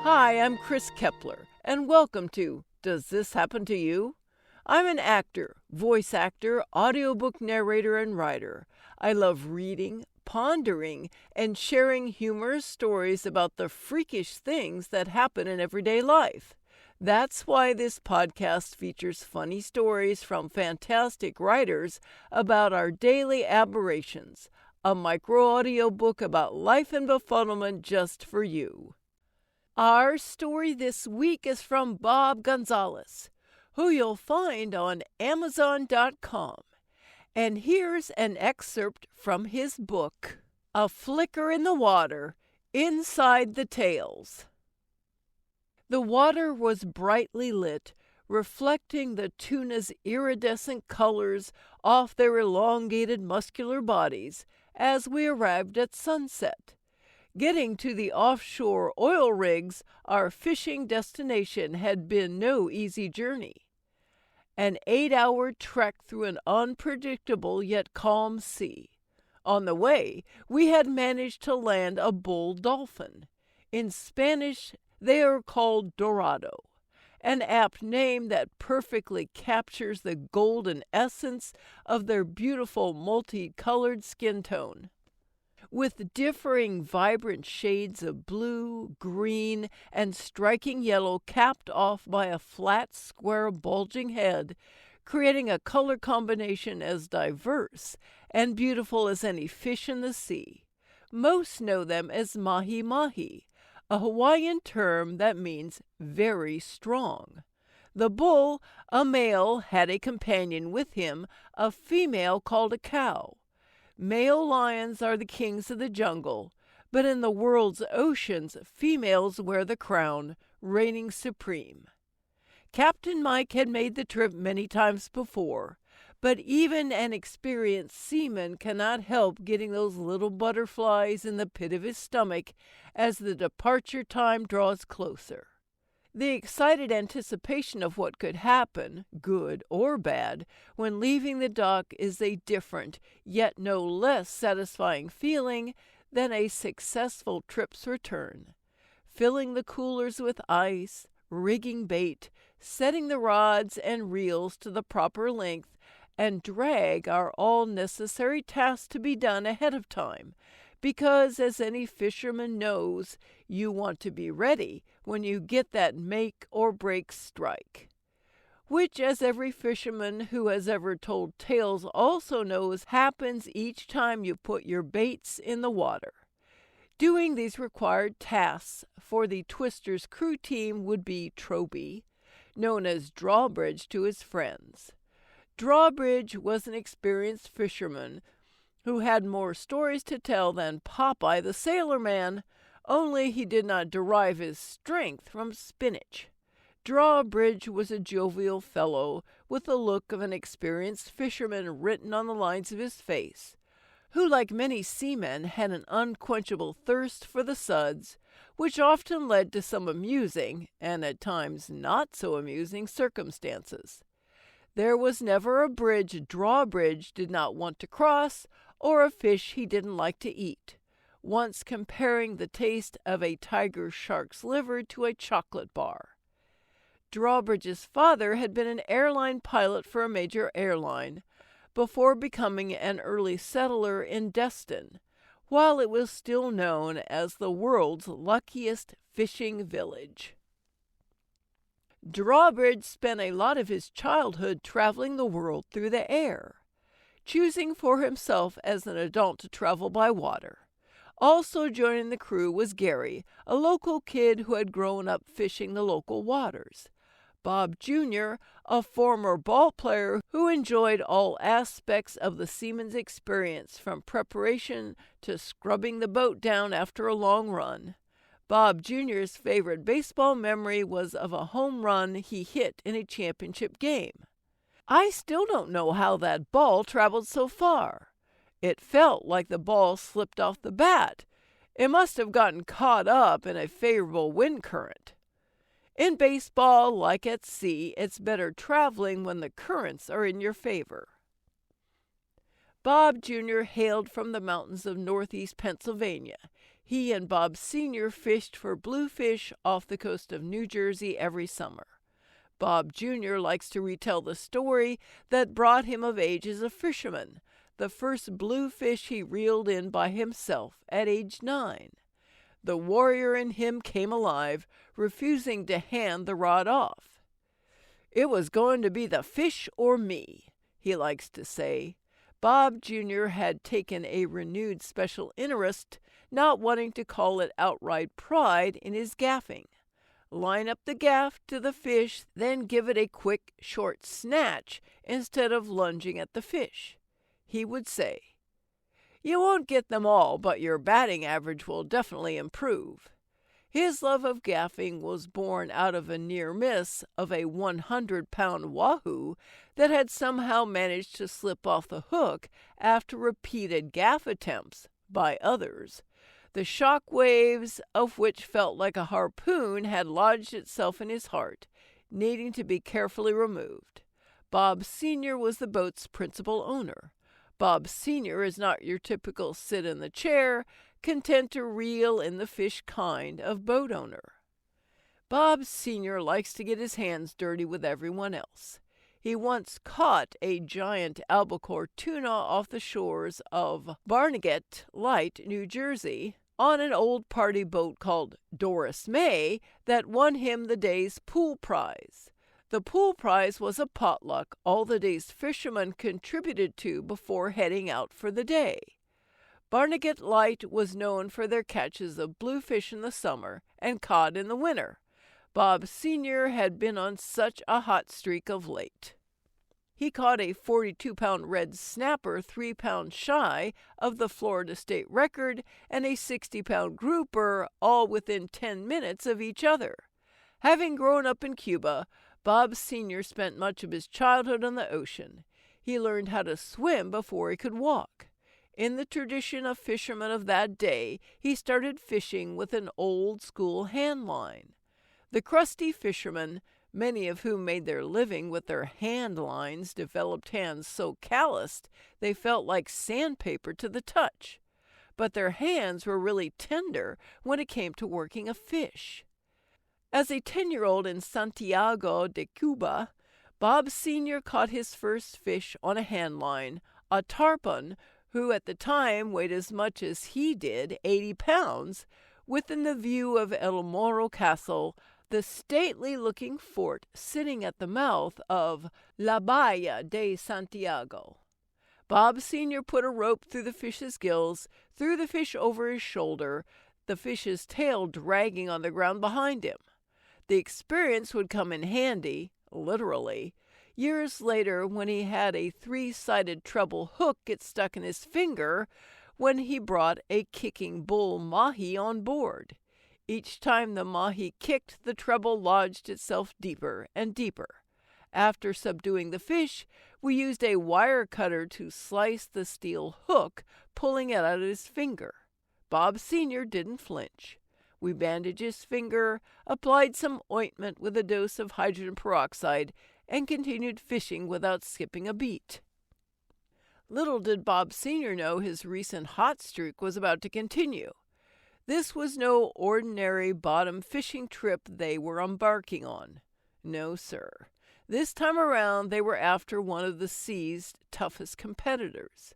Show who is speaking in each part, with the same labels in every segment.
Speaker 1: Hi, I'm Chris Kepler, and welcome to Does This Happen to You? I'm an actor, voice actor, audiobook narrator, and writer. I love reading, pondering, and sharing humorous stories about the freakish things that happen in everyday life. That's why this podcast features funny stories from fantastic writers about our daily aberrations, a micro audiobook about life and befuddlement just for you. Our story this week is from Bob Gonzalez, who you'll find on Amazon.com. And here's an excerpt from his book, A Flicker in the Water, Inside the Tales. The water was brightly lit, reflecting the tuna's iridescent colors off their elongated muscular bodies as we arrived at sunset. Getting to the offshore oil rigs, our fishing destination, had been no easy journey. An 8-hour trek through an unpredictable yet calm sea. On the way, we had managed to land a bull dolphin. In Spanish, they are called dorado, an apt name that perfectly captures the golden essence of their beautiful multicolored skin tone. With differing vibrant shades of blue, green, and striking yellow capped off by a flat, square, bulging head, creating a color combination as diverse and beautiful as any fish in the sea. Most know them as mahi-mahi, a Hawaiian term that means very strong. The bull, a male, had a companion with him, a female called a cow. Male lions are the kings of the jungle, but in the world's oceans, females wear the crown, reigning supreme. Captain Mike had made the trip many times before, but even an experienced seaman cannot help getting those little butterflies in the pit of his stomach as the departure time draws closer. The excited anticipation of what could happen, good or bad, when leaving the dock is a different, yet no less satisfying feeling than a successful trip's return. Filling the coolers with ice, rigging bait, setting the rods and reels to the proper length, and drag are all necessary tasks to be done ahead of time, because, as any fisherman knows, you want to be ready when you get that make-or-break strike. Which, as every fisherman who has ever told tales also knows, happens each time you put your baits in the water. Doing these required tasks for the Twister's crew team would be Troby, known as Drawbridge to his friends. Drawbridge was an experienced fisherman who had more stories to tell than Popeye the Sailor Man, only he did not derive his strength from spinach. Drawbridge was a jovial fellow with the look of an experienced fisherman written on the lines of his face, who, like many seamen, had an unquenchable thirst for the suds, which often led to some amusing, and at times not so amusing, circumstances. There was never a bridge Drawbridge did not want to cross, or a fish he didn't like to eat, once comparing the taste of a tiger shark's liver to a chocolate bar. Drawbridge's father had been an airline pilot for a major airline, before becoming an early settler in Destin, while it was still known as the world's luckiest fishing village. Drawbridge spent a lot of his childhood traveling the world through the air, choosing for himself as an adult to travel by water. Also joining the crew was Gary, a local kid who had grown up fishing the local waters. Bob Jr., a former ball player who enjoyed all aspects of the seaman's experience, from preparation to scrubbing the boat down after a long run. Bob Jr.'s favorite baseball memory was of a home run he hit in a championship game. I still don't know how that ball traveled so far. It felt like the ball slipped off the bat. It must have gotten caught up in a favorable wind current. In baseball, like at sea, it's better traveling when the currents are in your favor. Bob Jr. hailed from the mountains of northeast Pennsylvania. He and Bob Sr. fished for bluefish off the coast of New Jersey every summer. Bob Jr. likes to retell the story that brought him of age as a fisherman, the first bluefish he reeled in by himself at age 9. The warrior in him came alive, refusing to hand the rod off. "It was going to be the fish or me," he likes to say. Bob Jr. had taken a renewed special interest, not wanting to call it outright pride, in his gaffing. Line up the gaff to the fish, then give it a quick, short snatch instead of lunging at the fish. He would say, "You won't get them all, but your batting average will definitely improve." His love of gaffing was born out of a near miss of a 100-pound wahoo that had somehow managed to slip off the hook after repeated gaff attempts by others. The shock waves of which felt like a harpoon had lodged itself in his heart, needing to be carefully removed. Bob Sr. was the boat's principal owner. Bob Sr. is not your typical sit-in-the-chair, content to reel in the fish kind of boat owner. Bob Sr. likes to get his hands dirty with everyone else. He once caught a giant albacore tuna off the shores of Barnegat Light, New Jersey, on an old party boat called Doris May that won him the day's pool prize. The pool prize was a potluck all the day's fishermen contributed to before heading out for the day. Barnegat Light was known for their catches of bluefish in the summer and cod in the winter. Bob Sr. had been on such a hot streak of late. He caught a 42-pound red snapper 3 pounds shy of the Florida state record and a 60-pound grouper all within 10 minutes of each other. Having grown up in Cuba, Bob Sr. spent much of his childhood on the ocean. He learned how to swim before he could walk. In the tradition of fishermen of that day, he started fishing with an old-school hand line. The crusty fishermen, many of whom made their living with their hand lines, developed hands so calloused they felt like sandpaper to the touch. But their hands were really tender when it came to working a fish. As a 10-year-old in Santiago de Cuba, Bob Sr. caught his first fish on a hand line, a tarpon, who at the time weighed as much as he did, 80 pounds, within the view of El Morro Castle, the stately-looking fort sitting at the mouth of La Bahia de Santiago. Bob Sr. put a rope through the fish's gills, threw the fish over his shoulder, the fish's tail dragging on the ground behind him. The experience would come in handy, literally, years later when he had a 3-sided treble hook get stuck in his finger when he brought a kicking bull mahi on board. Each time the mahi kicked, the treble lodged itself deeper and deeper. After subduing the fish, we used a wire cutter to slice the steel hook, pulling it out of his finger. Bob Sr. didn't flinch. We bandaged his finger, applied some ointment with a dose of hydrogen peroxide, and continued fishing without skipping a beat. Little did Bob Sr. know his recent hot streak was about to continue. This was no ordinary bottom fishing trip they were embarking on. No, sir. This time around they were after one of the sea's toughest competitors.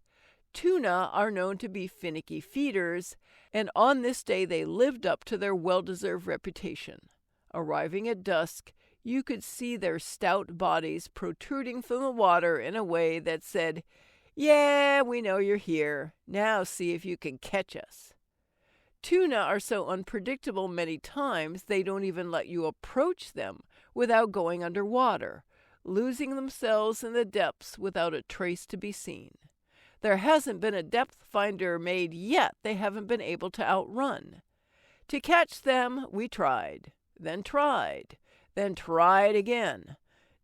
Speaker 1: Tuna are known to be finicky feeders, and on this day they lived up to their well-deserved reputation. Arriving at dusk, you could see their stout bodies protruding from the water in a way that said, "Yeah, we know you're here. Now see if you can catch us." Tuna are so unpredictable many times they don't even let you approach them without going underwater, losing themselves in the depths without a trace to be seen. There hasn't been a depth finder made yet they haven't been able to outrun. To catch them, we tried, then tried again.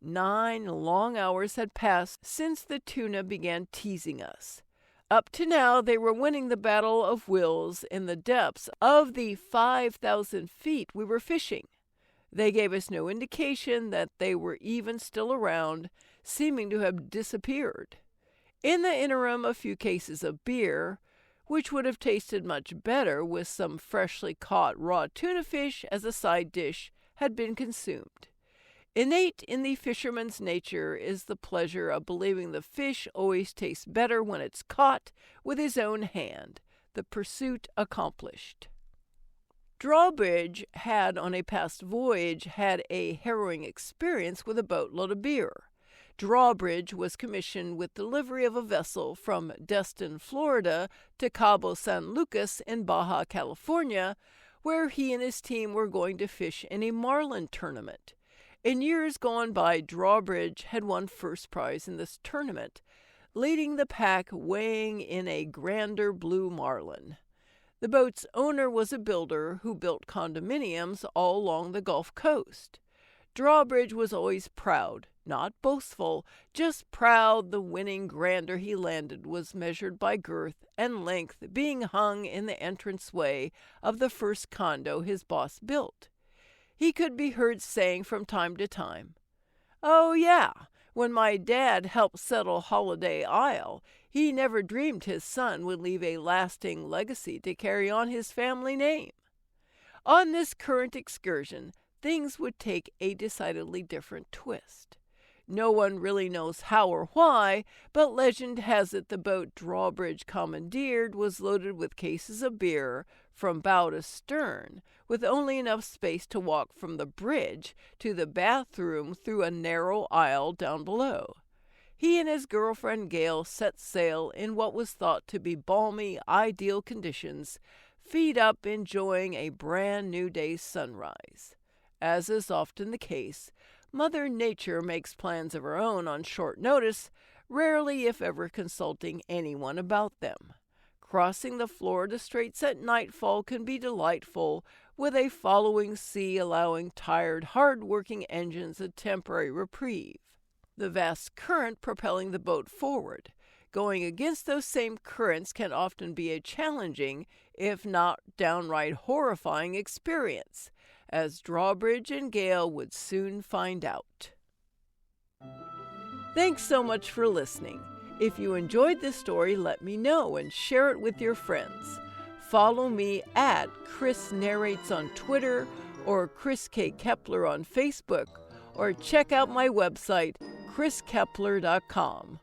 Speaker 1: 9 long hours had passed since the tuna began teasing us. Up to now, they were winning the battle of wills in the depths of the 5,000 feet we were fishing. They gave us no indication that they were even still around, seeming to have disappeared. In the interim, a few cases of beer, which would have tasted much better with some freshly caught raw tuna fish as a side dish, had been consumed. Innate in the fisherman's nature is the pleasure of believing the fish always tastes better when it's caught with his own hand, the pursuit accomplished. Drawbridge had on a past voyage had a harrowing experience with a boatload of beer. Drawbridge was commissioned with delivery of a vessel from Destin, Florida to Cabo San Lucas in Baja California, where he and his team were going to fish in a marlin tournament. In years gone by, Drawbridge had won first prize in this tournament, leading the pack weighing in a grander blue marlin. The boat's owner was a builder who built condominiums all along the Gulf Coast. Drawbridge was always proud, not boastful, just proud the winning grander he landed was measured by girth and length being hung in the entranceway of the first condo his boss built. He could be heard saying from time to time, "Oh, yeah, when my dad helped settle Holiday Isle, he never dreamed his son would leave a lasting legacy to carry on his family name." On this current excursion, things would take a decidedly different twist. No one really knows how or why, but legend has it the boat Drawbridge commandeered was loaded with cases of beer from bow to stern, with only enough space to walk from the bridge to the bathroom through a narrow aisle down below. He and his girlfriend Gail set sail in what was thought to be balmy, ideal conditions, feet up enjoying a brand new day's sunrise. As is often the case, Mother Nature makes plans of her own on short notice, rarely if ever consulting anyone about them. Crossing the Florida Straits at nightfall can be delightful, with a following sea allowing tired, hard-working engines a temporary reprieve. The vast current propelling the boat forward. Going against those same currents can often be a challenging, if not downright horrifying experience, as Drawbridge and Gale would soon find out. Thanks so much for listening. If you enjoyed this story, let me know and share it with your friends. Follow me at Chris Narrates on Twitter or Chris K. Kepler on Facebook, or check out my website, chriskepler.com.